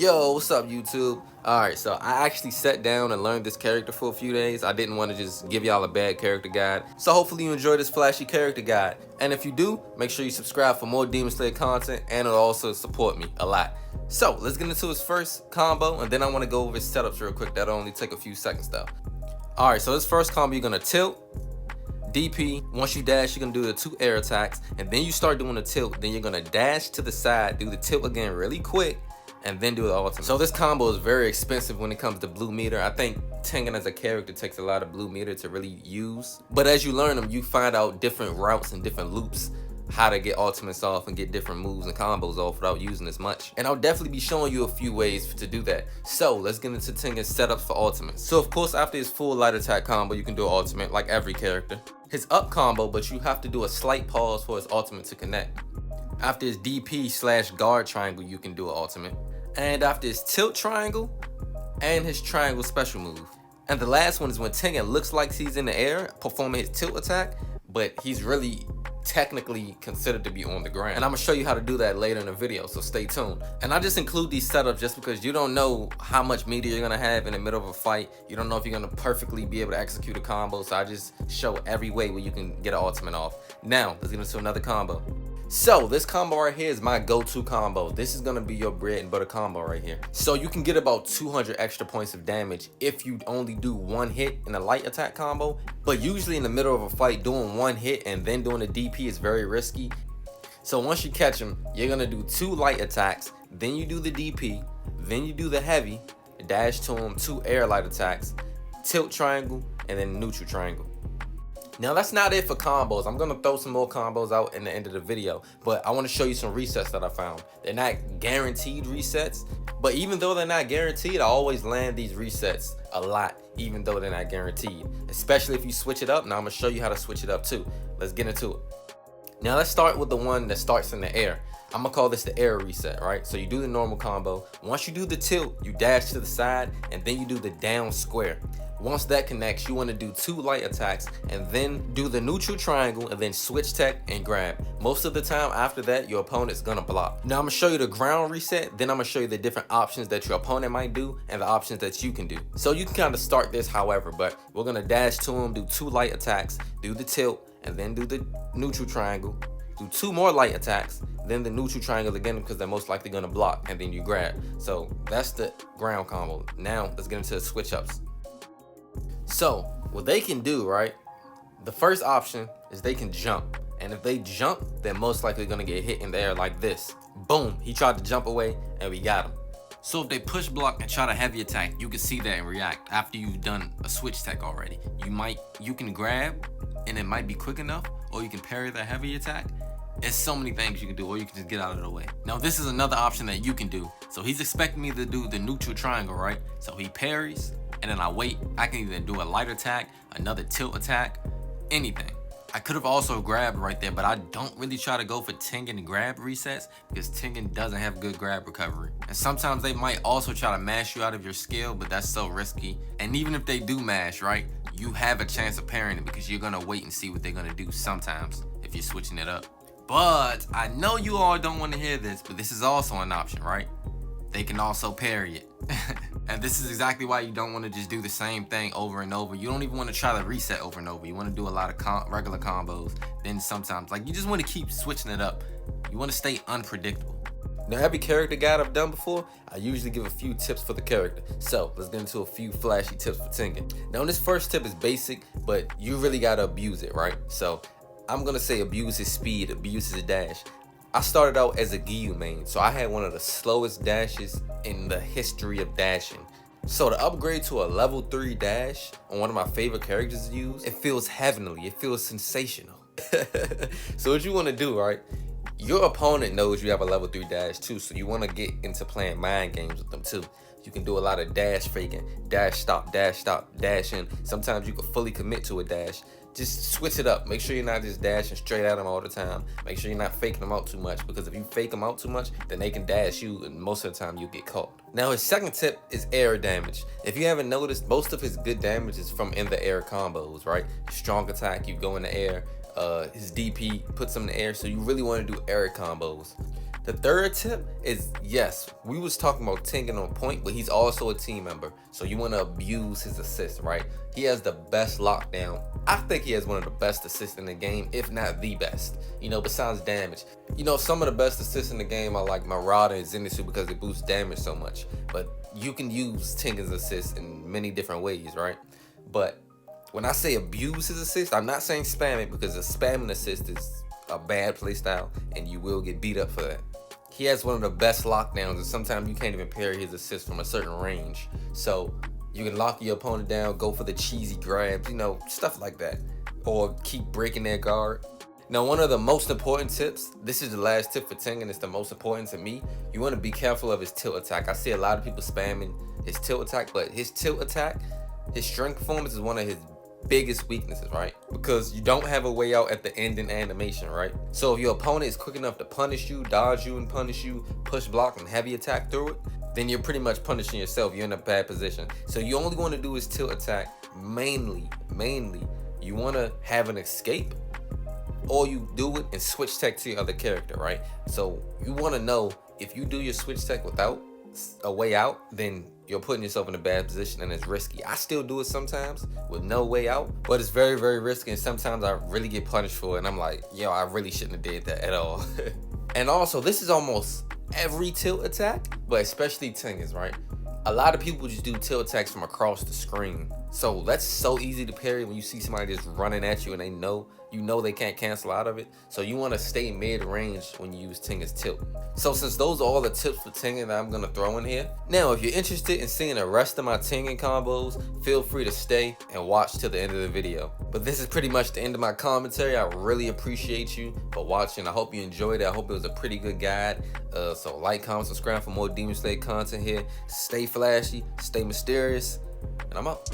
Yo, what's up, YouTube? Alright, so I actually sat down and learned this character for a few days. I didn't want to just give y'all a bad character guide. So hopefully you enjoy this flashy character guide. And if you do, make sure you subscribe for more Demon Slayer content, and it'll also support me a lot. So let's get into his first combo, and then I want to go over his setups real quick. That'll only take a few seconds though. Alright, so this first combo, you're gonna tilt, DP. Once you dash, you're gonna do the 2 air attacks, and then you start doing the tilt. Then you're gonna dash to the side, do the tilt again really quick, and then do the ultimate. So this combo is very expensive when it comes to blue meter. I think Tengen as a character takes a lot of blue meter to really use. But as you learn them, you find out different routes and different loops, how to get ultimates off and get different moves and combos off without using as much. And I'll definitely be showing you a few ways to do that. So let's get into Tengen's setups for ultimates. So of course, after his full light attack combo, you can do an ultimate like every character. His up combo, but you have to do a slight pause for his ultimate to connect. After his DP/guard triangle, you can do an ultimate. And after his tilt triangle and his triangle special move. And the last one is when Tengen looks like he's in the air performing his tilt attack, but he's really technically considered to be on the ground. And I'm gonna show you how to do that later in the video, so stay tuned. And I just include these setups just because you don't know how much meter you're gonna have in the middle of a fight. You don't know if you're gonna perfectly be able to execute a combo, so I just show every way where you can get an ultimate off. Now, let's get into another combo. So this combo right here is my go-to combo. This is gonna be your bread and butter combo right here. So you can get about 200 extra points of damage if you only do 1 hit in a light attack combo. But usually in the middle of a fight, doing 1 hit and then doing a DP is very risky. So once you catch him, you're gonna do 2 light attacks, then you do the DP, then you do the heavy, dash to him, 2 air light attacks, tilt triangle, and then neutral triangle. Now that's not it for combos. I'm gonna throw some more combos out in the end of the video, but I want to show you some resets that I found. They're not guaranteed resets, but even though they're not guaranteed, I always land these resets a lot, even though they're not guaranteed, especially if you switch it up. Now I'm gonna show you how to switch it up too. Let's get into it. Now let's start with the one that starts in the air. I'm gonna call this the air reset, right? So you do the normal combo. Once you do the tilt, you dash to the side, and then you do the down square. Once that connects, you want to do 2 light attacks and then do the neutral triangle and then switch tech and grab. Most of the time after that, your opponent's gonna block. Now I'm gonna show you the ground reset, then I'm gonna show you the different options that your opponent might do and the options that you can do. So you can kind of start this however, but we're gonna dash to him, do 2 light attacks, do the tilt, and then do the neutral triangle, do 2 more light attacks, then the neutral triangle again because they're most likely gonna block, and then you grab. So that's the ground combo. Now let's get into the switch ups. So what they can do, right? The first option is they can jump. And if they jump, they're most likely gonna get hit in the air like this. Boom, he tried to jump away and we got him. So if they push block and try to heavy attack, you can see that and react after you've done a switch tech already. You can grab and it might be quick enough, or you can parry that heavy attack. There's so many things you can do, or you can just get out of the way. Now this is another option that you can do. So he's expecting me to do the neutral triangle, right? So he parries, and then I wait. I can either do a light attack, another tilt attack, anything. I could have also grabbed right there, but I don't really try to go for Tengen grab resets because Tengen doesn't have good grab recovery. And sometimes they might also try to mash you out of your skill, but that's so risky. And even if they do mash, right, you have a chance of parrying it because you're gonna wait and see what they're gonna do sometimes if you're switching it up. But I know you all don't want to hear this, but this is also an option, right? They can also parry it. And this is exactly why you don't want to just do the same thing over and over. You don't even want to try to reset over and over. You want to do a lot of regular combos. Then sometimes, like, you just want to keep switching it up. You want to stay unpredictable. Now, every character guide I've done before, I usually give a few tips for the character. So let's get into a few flashy tips for Tengen. Now, this first tip is basic, but you really got to abuse it, right? So I'm going to say abuse his speed, abuse his dash. I started out as a Gyu main, so I had one of the slowest dashes in the history of dashing. So to upgrade to a level 3 dash on one of my favorite characters to use, it feels heavenly, it feels sensational. So what you want to do, right? Your opponent knows you have a level 3 dash too, so you want to get into playing mind games with them too. You can do a lot of dash faking, dash stop, dash in. Sometimes you can fully commit to a dash. Just switch it up. Make sure you're not just dashing straight at them all the time. Make sure you're not faking them out too much, because if you fake them out too much, then they can dash you, and most of the time you'll get caught. Now his second tip is air damage. If you haven't noticed, most of his good damage is from in the air combos, right? Strong attack, you go in the air. His DP puts him in the air, so you really want to do air combos. The third tip is, yes, we was talking about Tengen on point, but he's also a team member. So you want to abuse his assist, right? He has the best lockdown. I think he has one of the best assists in the game, if not the best, you know, besides damage. You know, some of the best assists in the game are like Marauder and Zenitsu because it boosts damage so much. But you can use Tengen's assist in many different ways, right? But when I say abuse his assist, I'm not saying spam it, because a spamming assist is a bad playstyle and you will get beat up for that. He has one of the best lockdowns, and sometimes you can't even parry his assist from a certain range. So you can lock your opponent down, go for the cheesy grabs, you know, stuff like that. Or keep breaking their guard. Now, one of the most important tips, this is the last tip for Tengen, it's the most important to me. You want to be careful of his tilt attack. I see a lot of people spamming his tilt attack, but his tilt attack, his strength performance is one of his biggest weaknesses, right? Because you don't have a way out at the end in animation, right? So if your opponent is quick enough to punish you, dodge you and punish you, push block and heavy attack through it, then you're pretty much punishing yourself. You're in a bad position. So you only want to do his tilt attack mainly you want to have an escape, or you do it and switch tech to your other character, right? So you want to know, if you do your switch tech without a way out, then you're putting yourself in a bad position and it's risky. I still do it sometimes with no way out, but it's very, very risky, and sometimes I really get punished for it, and I'm like, yo, I really shouldn't have did that at all. And also, this is almost every tilt attack, but especially Tengen's, right? A lot of people just do tilt attacks from across the screen. So that's so easy to parry when you see somebody just running at you and they know they can't cancel out of it. So you want to stay mid-range when you use Tengen's tilt. So since those are all the tips for Tengen that I'm going to throw in here, now if you're interested in seeing the rest of my Tengen combos, feel free to stay and watch till the end of the video. But this is pretty much the end of my commentary. I really appreciate you for watching. I hope you enjoyed it. I hope it was a pretty good guide. So like, comment, subscribe for more Demon Slayer content here. Stay flashy, stay mysterious, and I'm out.